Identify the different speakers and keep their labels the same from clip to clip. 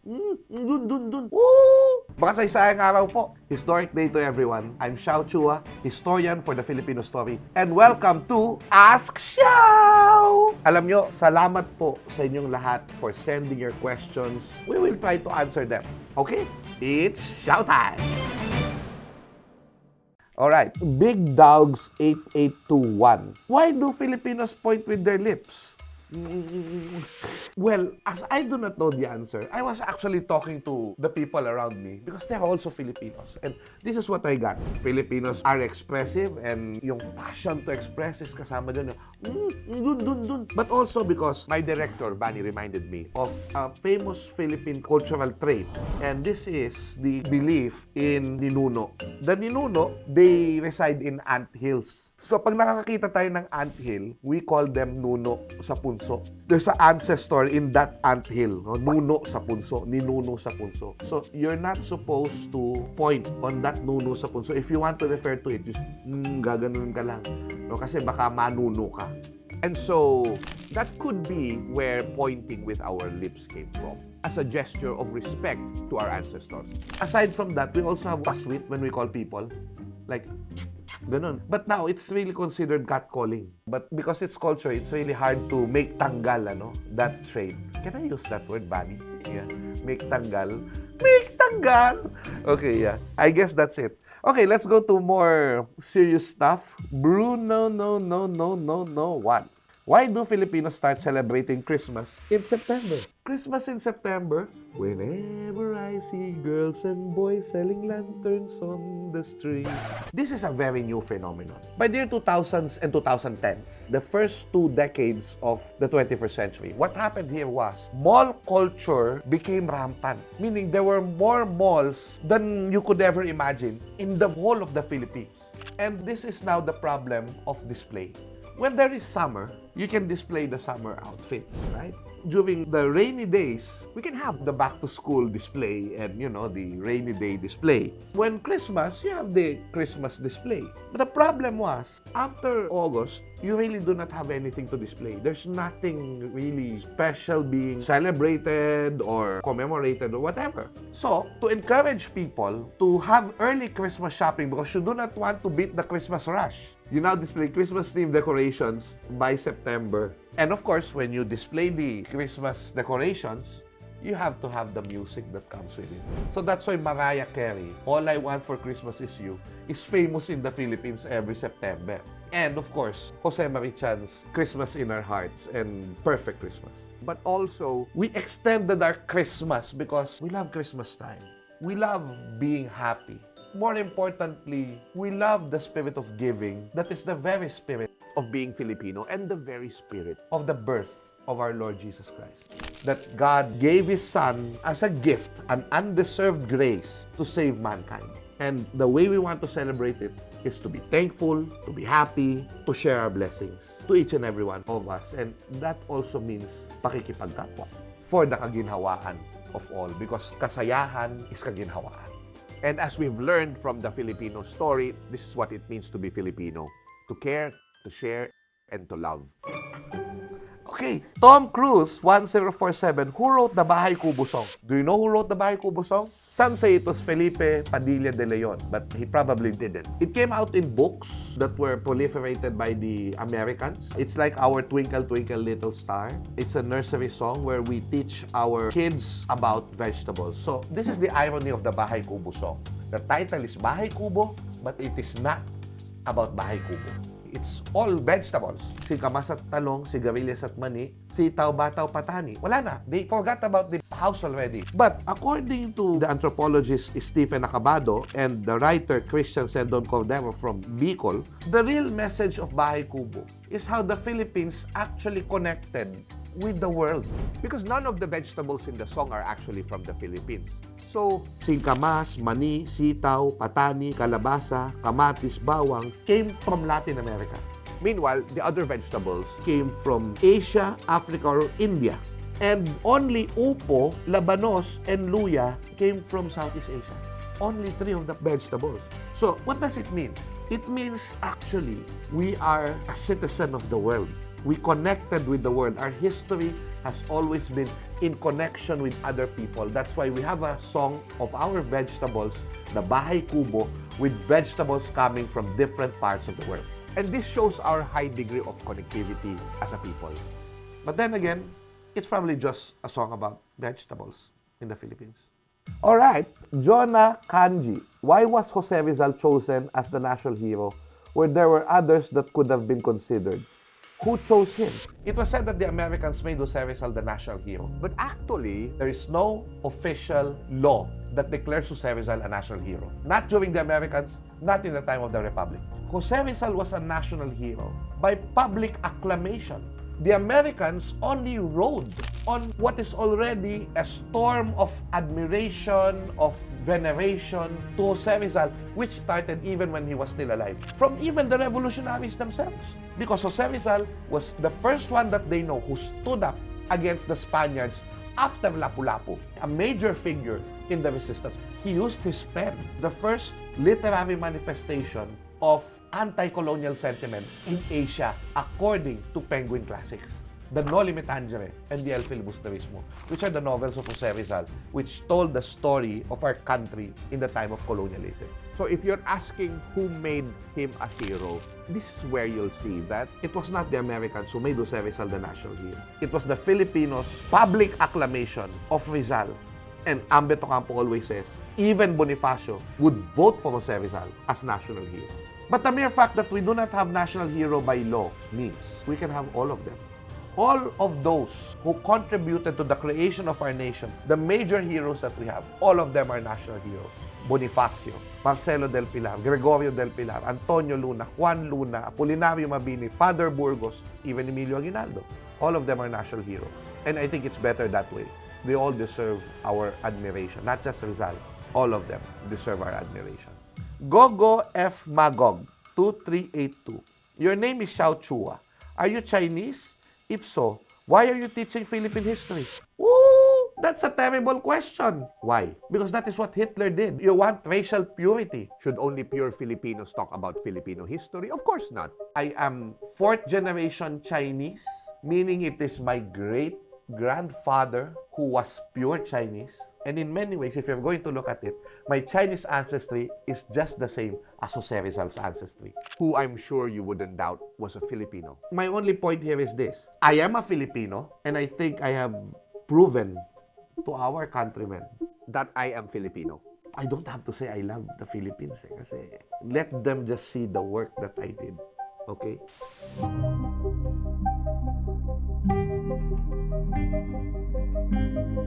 Speaker 1: Dun. Woo! Baka sa isang araw po. Historic day to everyone. I'm Xiao Chua, historian for the Filipino story. And welcome to Ask Xiao! Alam nyo, salamat po sa inyong lahat for sending your questions. We will try to answer them. Okay? It's Xiao time! Alright, Big Dogs 8821. Why do Filipinos point with their lips? Well, as I do not know the answer, I was actually talking to the people around me because they're also Filipinos. And this is what I got. Filipinos are expressive and yung passion to express is kasama dyan. Dun. But also because my director, Bani, reminded me of a famous Philippine cultural trait. And this is the belief in ninuno. The ninuno, they reside in ant hills. So, pag nakakakita tayo ng anthill, we call them nuno sa punso. There's an ancestor in that anthill. No? Nuno sa punso, ninuno sa punso. So, you're not supposed to point on that nuno sa punso. If you want to refer to it, just, gaganon ka lang. No? Kasi baka manuno ka. And so, that could be where pointing with our lips came from, as a gesture of respect to our ancestors. Aside from that, we also have paswit when we call people. Like, ganun. But now, it's really considered catcalling. But because it's culture, it's really hard to make tanggal, that trait. Can I use that word, Bani? Yeah. Make tanggal. Make tanggal! Okay, yeah. I guess that's it. Okay, let's go to more serious stuff. Bruno, no. What? Why do Filipinos start celebrating Christmas in September? Christmas in September? Whenever I see girls and boys selling lanterns on the street. This is a very new phenomenon. By the year 2000s and 2010s, the first 2 decades of the 21st century, what happened here was mall culture became rampant. Meaning there were more malls than you could ever imagine in the whole of the Philippines. And this is now the problem of display. When there is summer, you can display the summer outfits, right? During the rainy days, we can have the back-to-school display and, the rainy day display. When Christmas, you have the Christmas display. But the problem was, after August, you really do not have anything to display. There's nothing really special being celebrated or commemorated or whatever. So, to encourage people to have early Christmas shopping because you do not want to beat the Christmas rush, you now display Christmas-themed decorations by September. And of course, when you display the Christmas decorations, you have to have the music that comes with it. So that's why Mariah Carey, All I Want for Christmas Is You, is famous in the Philippines every September. And of course, Jose Marichan's Christmas in Our Hearts and Perfect Christmas. But also, we extended our Christmas because we love Christmas time. We love being happy. More importantly, we love the spirit of giving. That is the very spirit of being Filipino and the very spirit of the birth of our Lord Jesus Christ. That God gave His Son as a gift, an undeserved grace to save mankind. And the way we want to celebrate it is to be thankful, to be happy, to share our blessings to each and every one of us. And that also means pakikipagkapwa for the kaginhawaan of all, because kasayahan is kaginhawaan. And as we've learned from the Filipino story, this is what it means to be Filipino. To care, to share, and to love. Okay, Tom Cruise, 1047, who wrote the Bahay Kubo song? Do you know who wrote the Bahay Kubo song? Some say it was Felipe Padilla de Leon, but he probably didn't. It came out in books that were proliferated by the Americans. It's like our Twinkle Twinkle Little Star. It's a nursery song where we teach our kids about vegetables. So this is the irony of the Bahay Kubo song. The title is Bahay Kubo, but it is not about Bahay Kubo. It's all vegetables. Singkamas at talong, sigarilyas at mani, sitaw, bataw, patani. Wala na. They forgot about the house already. But according to the anthropologist Stephen Acabado and the writer Christian Sendon Cordero from Bicol, the real message of Bahay Kubo is how the Philippines actually connected with the world. Because none of the vegetables in the song are actually from the Philippines. So, singkamas, mani, sitaw, patani, kalabasa, kamatis, bawang came from Latin America. Meanwhile, the other vegetables came from Asia, Africa, or India. And only upo, labanos, and luya came from Southeast Asia. Only 3 of the vegetables. So, what does it mean? It means actually we are a citizen of the world. We connected with the world. Our history has always been in connection with other people. That's why we have a song of our vegetables, the Bahay Kubo, with vegetables coming from different parts of the world. And this shows our high degree of connectivity as a people. But then again, it's probably just a song about vegetables in the Philippines. All right, Jonah Kanji. Why was Jose Rizal chosen as the national hero where there were others that could have been considered? Who chose him? It was said that the Americans made Jose Rizal the national hero. But actually, there is no official law that declares Jose Rizal a national hero. Not during the Americans, not in the time of the Republic. Jose Rizal was a national hero by public acclamation. The Americans only rode on what is already a storm of admiration, of veneration to Jose Rizal, which started even when he was still alive. From even the revolutionaries themselves. Because Jose Rizal was the first one that they know who stood up against the Spaniards after Lapu-Lapu, a major figure in the resistance. He used his pen, the first literary manifestation of anti-colonial sentiment in Asia according to Penguin Classics. The Noli Me Tangere and the El Filibusterismo, which are the novels of Jose Rizal, which told the story of our country in the time of colonialism.
Speaker 2: So if you're asking who made him a hero, this is where you'll see that
Speaker 1: It was not the Americans who made Jose Rizal the national hero. It was the Filipinos' public acclamation of Rizal. And Ambeto Campo always says, even Bonifacio would vote for Jose Rizal as national hero. But the mere fact that we do not have national hero by law means we can have all of them. All of those who contributed to the creation of our nation, the major heroes that we have, all of them are national heroes. Bonifacio, Marcelo del Pilar, Gregorio del Pilar, Antonio Luna, Juan Luna, Apolinario Mabini, Father Burgos, even Emilio Aguinaldo. All of them are national heroes. And I think it's better that way. They all deserve our admiration. Not just Rizal. All of them deserve our admiration. Gogo F. Magog, 2382. Your name is Xiao Chua. Are you Chinese? If so, why are you teaching Philippine history? Ooh, that's a terrible question. Why? Because that is what Hitler did. You want racial purity.
Speaker 2: should only pure Filipinos talk about Filipino history? Of course not.
Speaker 1: I am fourth generation Chinese, meaning it is my great grandfather who was pure Chinese. And in many ways, if you're going to look at it, my Chinese ancestry is just the same as Jose Rizal's ancestry.
Speaker 2: Who I'm sure you wouldn't doubt was a Filipino.
Speaker 1: My only point here is this. I am a Filipino, and I think I have proven to our countrymen
Speaker 2: That I am Filipino.
Speaker 1: I don't have to say I love the Philippines. Kasi let them just see the work that I did. Okay?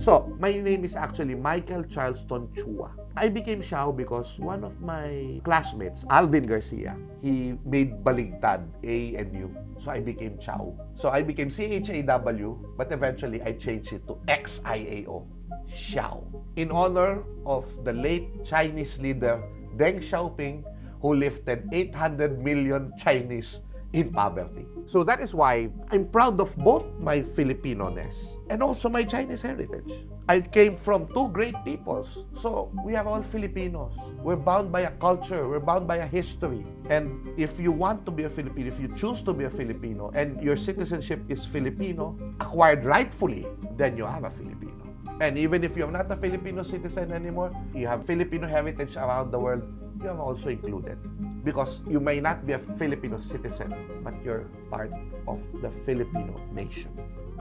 Speaker 1: So, my name is actually Michael Charleston Chua. I became Xiao because one of my classmates, Alvin Garcia, he made baligtad, A and U. So, I became Xiao. So, I became C-H-A-W, but eventually I changed it to X-I-A-O, Xiao. In honor of the late Chinese leader, Deng Xiaoping, who lifted 800 million Chinese in poverty.
Speaker 2: So that is why
Speaker 1: I'm proud of both my Filipino-ness and also my Chinese heritage. I came from two great peoples. So we are all Filipinos. We're bound by a culture. We're bound by a history. And if you want to be a Filipino, if you choose to be a Filipino, and your citizenship is Filipino, acquired rightfully, then you are a Filipino. And even if you're not a Filipino citizen anymore, you have Filipino heritage around the world, you are also included. Because you may not be a Filipino citizen, but you're part of the Filipino nation.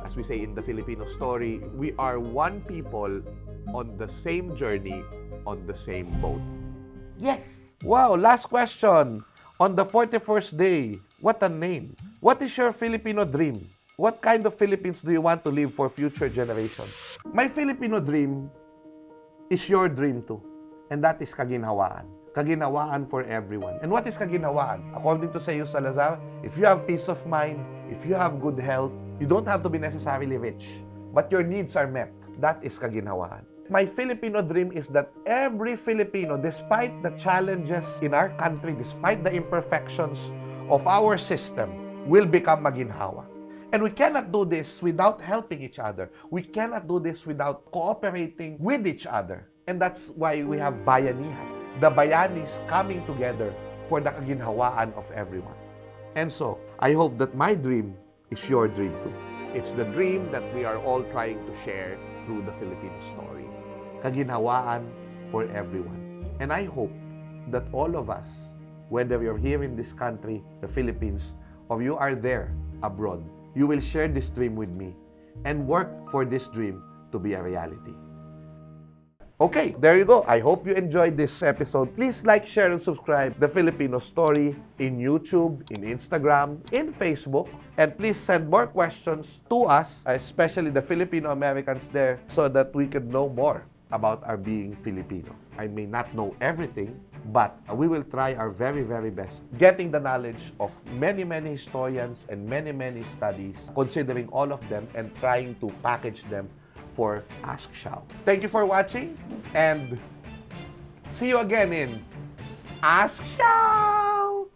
Speaker 2: as we say in the Filipino story, we are one people on the same journey, on the same boat.
Speaker 1: Yes! Wow, last question. On the 41st day, what a name. What is your Filipino dream? What kind of Philippines do you want to live for future generations? My Filipino dream is your dream too. And that is kaginhawaan. Kaginhawaan for everyone. And what is kaginhawaan? According to Seiyu Salazar, if you have peace of mind, if you have good health, you don't have to be necessarily rich, but your needs are met. That is kaginhawaan. My Filipino dream is that every Filipino, despite the challenges in our country, despite the imperfections of our system, will become maginhawa. And we cannot do this without helping each other. We cannot do this without cooperating with each other. And that's why we have bayanihan. The bayanis coming together for the kaginhawaan of everyone. And so, I hope that my dream is your dream too.
Speaker 2: It's the dream that we are all trying to share through the Filipino story.
Speaker 1: Kaginhawaan for everyone. And I hope that all of us, whether you're here in this country, the Philippines, or you are there abroad, you will share this dream with me and work for this dream to be a reality. Okay, there you go. I hope you enjoyed this episode. Please like, share, and subscribe The Filipino Story in YouTube, in Instagram, in Facebook. And please send more questions to us, especially the Filipino Americans there, so that we could know more about our being Filipino. I may not know everything, but we will try our very, very best getting the knowledge of many, many historians and many, many studies, considering all of them and trying to package them for Ask Xiao. Thank you for watching and see you again in Ask Xiao!